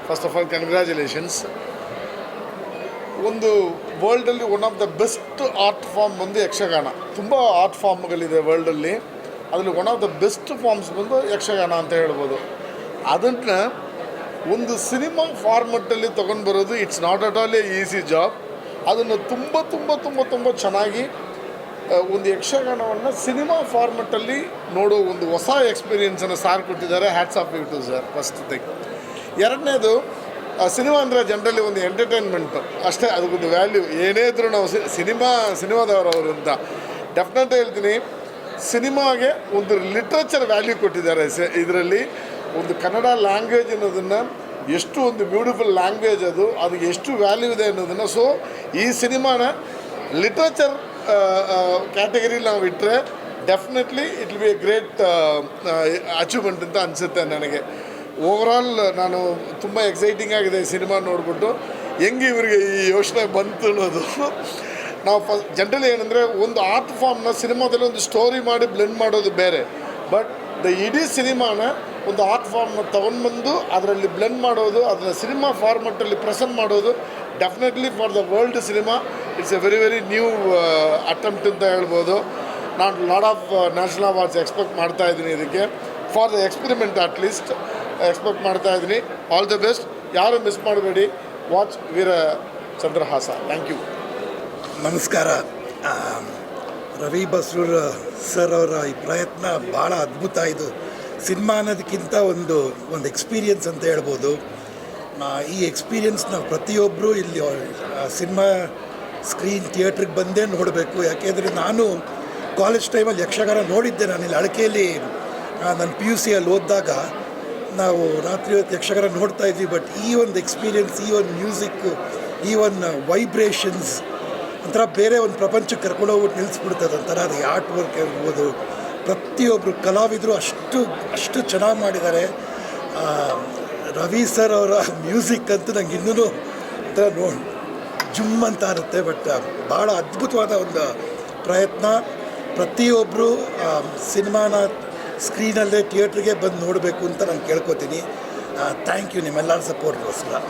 First of all congratulations. ಒಂದು ವರ್ಲ್ಡಲ್ಲಿ one of the best art form ಬಂದು ಯಕ್ಷಗಾನ. ತುಂಬ ಆರ್ಟ್ ಫಾರ್ಮ್ಗಳಿದೆ ವರ್ಲ್ಡಲ್ಲಿ, ಅದರಲ್ಲಿ one of the best forms ಬಂದು ಯಕ್ಷಗಾನ ಅಂತ ಹೇಳ್ಬೋದು. ಅದನ್ನು ಒಂದು ಸಿನಿಮಾ ಫಾರ್ಮೆಟ್ಟಲ್ಲಿ ತೊಗೊಂಡು ಬರೋದು it's not at all A easy job. ಅದನ್ನು ತುಂಬ ತುಂಬ ತುಂಬ ತುಂಬ ಚೆನ್ನಾಗಿ ಒಂದು ಯಕ್ಷಗಾನವನ್ನು ಸಿನಿಮಾ ಫಾರ್ಮೆಟ್ಟಲ್ಲಿ ನೋಡೋ ಒಂದು ಹೊಸ ಎಕ್ಸ್ಪೀರಿಯೆನ್ಸನ್ನು ಸಾರ್ ಕೊಟ್ಟಿದ್ದಾರೆ. Hats off you to sir, first thing. ಎರಡನೇದು, ಸಿನಿಮಾ ಅಂದರೆ ಜನರಲಿ ಒಂದು ಎಂಟರ್ಟೈನ್ಮೆಂಟು ಅಷ್ಟೇ, ಅದಕ್ಕೊಂದು ವ್ಯಾಲ್ಯೂ ಏನೇ ಇದ್ರೂ ನಾವು ಸಿನಿಮಾದವರು ಅಂತ ಡೆಫಿನೆಟ್ ಹೇಳ್ತೀನಿ. ಸಿನಿಮಾಗೆ ಒಂದು ಲಿಟ್ರೇಚರ್ ವ್ಯಾಲ್ಯೂ ಕೊಟ್ಟಿದ್ದಾರೆ. ಇದರಲ್ಲಿ ಒಂದು ಕನ್ನಡ ಲ್ಯಾಂಗ್ವೇಜ್ ಅನ್ನೋದನ್ನು ಎಷ್ಟು ಒಂದು ಬ್ಯೂಟಿಫುಲ್ ಲ್ಯಾಂಗ್ವೇಜ್, ಅದಕ್ಕೆ ಎಷ್ಟು ವ್ಯಾಲ್ಯೂ ಇದೆ ಅನ್ನೋದನ್ನು. ಸೊ ಈ ಸಿನಿಮಾನ ಲಿಟ್ರೇಚರ್ ಕ್ಯಾಟಗರಿಲಿ ನಾವು ಇಟ್ಟರೆ definitely it will be A great achievement ಅಂತ ಅನಿಸುತ್ತೆ ನನಗೆ. ಓವರಾಲ್ ನಾನು ತುಂಬ ಎಕ್ಸೈಟಿಂಗ್ ಆಗಿದೆ ಈ ಸಿನಿಮಾ ನೋಡಿಬಿಟ್ಟು. ಹೆಂಗೆ ಇವರಿಗೆ ಈ ಯೋಚನೆ ಬಂತು ಅನ್ನೋದು. ನಾವು ಜನರಲಿ ಏನಂದರೆ ಒಂದು ಆರ್ಟ್ ಫಾರ್ಮ್ನ ಸಿನಿಮಾದಲ್ಲಿ ಒಂದು ಸ್ಟೋರಿ ಮಾಡಿ ಬ್ಲೆಂಡ್ ಮಾಡೋದು ಬೇರೆ, ಬಟ್ ಇಡೀ ಸಿನಿಮಾನ ಒಂದು ಆರ್ಟ್ ಫಾರ್ಮ್ನ ತೊಗೊಂಡ್ಬಂದು ಅದರಲ್ಲಿ ಬ್ಲೆಂಡ್ ಮಾಡೋದು, ಅದನ್ನು ಸಿನಿಮಾ ಫಾರ್ಮೆಟ್ಟಲ್ಲಿ ಪ್ರೆಸೆಂಟ್ ಮಾಡೋದು definitely for the world cinema it's a very very new attempt ಅಂತ ಹೇಳ್ಬೋದು. ನಾನು lot of national awards expect ಮಾಡ್ತಾಯಿದ್ದೀನಿ ಇದಕ್ಕೆ, for the experiment at least expect ಮಾಡ್ತಾಯಿದ್ದೀನಿ. All the best. ಯಾರು ಮಿಸ್ ಮಾಡಬೇಡಿ. Watch Veera Chandrahasa. Thank you. ನಮಸ್ಕಾರ. ರವಿ ಬಸ್ರೂರ್ ಸರ್ ಅವರ ಈ ಪ್ರಯತ್ನ ಭಾಳ ಅದ್ಭುತ. ಇದು ಸಿನಿಮಾ ಅನ್ನೋದಕ್ಕಿಂತ ಒಂದು ಎಕ್ಸ್ಪೀರಿಯನ್ಸ್ ಅಂತ ಹೇಳ್ಬೋದು. ಈ ಎಕ್ಸ್ಪೀರಿಯನ್ಸ್ನ ಪ್ರತಿಯೊಬ್ಬರು ಇಲ್ಲಿ ಸಿನಿಮಾ ಸ್ಕ್ರೀನ್ ಥಿಯೇಟ್ರಿಗೆ ಬಂದೇ ನೋಡಬೇಕು. ಯಾಕೆಂದರೆ ನಾನು ಕಾಲೇಜ್ ಟೈಮಲ್ಲಿ ಯಕ್ಷಗಾನ ನೋಡಿದ್ದೆ. ನಾನು ಇಲ್ಲಿ ಅಳಕೆಯಲ್ಲಿ ನಾನು PUCಯಲ್ಲಿ ಓದಿದಾಗ ನಾವು ರಾತ್ರಿ ಹೊತ್ತು ಯಕ್ಷಗಾನ ನೋಡ್ತಾ ಇದ್ವಿ. ಬಟ್ ಈ ಒಂದು ಎಕ್ಸ್ಪೀರಿಯನ್ಸ್, ಈ ಒಂದು ಮ್ಯೂಸಿಕ್ಕು, ಈ ಒಂದು ವೈಬ್ರೇಷನ್ಸ್ ಒಂಥರ ಬೇರೆ ಒಂದು ಪ್ರಪಂಚಕ್ಕೆ ಕರ್ಕೊಂಡೋಗ್ಬಿಟ್ಟು ನಿಲ್ಲಿಸ್ಬಿಡ್ತದೆ. ಒಂಥರ ಅದು ಆರ್ಟ್ ವರ್ಕ್ ಇರ್ಬೋದು. ಪ್ರತಿಯೊಬ್ಬರು ಕಲಾವಿದರು ಅಷ್ಟು ಚೆನ್ನಾಗಿ ಮಾಡಿದ್ದಾರೆ. ರವಿ ಸರ್ ಅವರ ಮ್ಯೂಸಿಕ್ ಅಂತೂ ನಂಗೆ ಇನ್ನೂ ಒಂಥರ ಜುಮ್ ಅಂತ ಇರುತ್ತೆ. ಬಟ್ ಭಾಳ ಅದ್ಭುತವಾದ ಒಂದು ಪ್ರಯತ್ನ. ಪ್ರತಿಯೊಬ್ಬರು ಸಿನಿಮಾನ ಸ್ಕ್ರೀನಲ್ಲೇ ಥಿಯೇಟ್ರಿಗೆ ಬಂದು ನೋಡಬೇಕು ಅಂತ ನಾನು ಕೇಳ್ಕೊತೀನಿ. ಥ್ಯಾಂಕ್ ಯು ನಿಮ್ಮೆಲ್ಲರ ಸಪೋರ್ಟ್ಗೋಸ್ಕರ.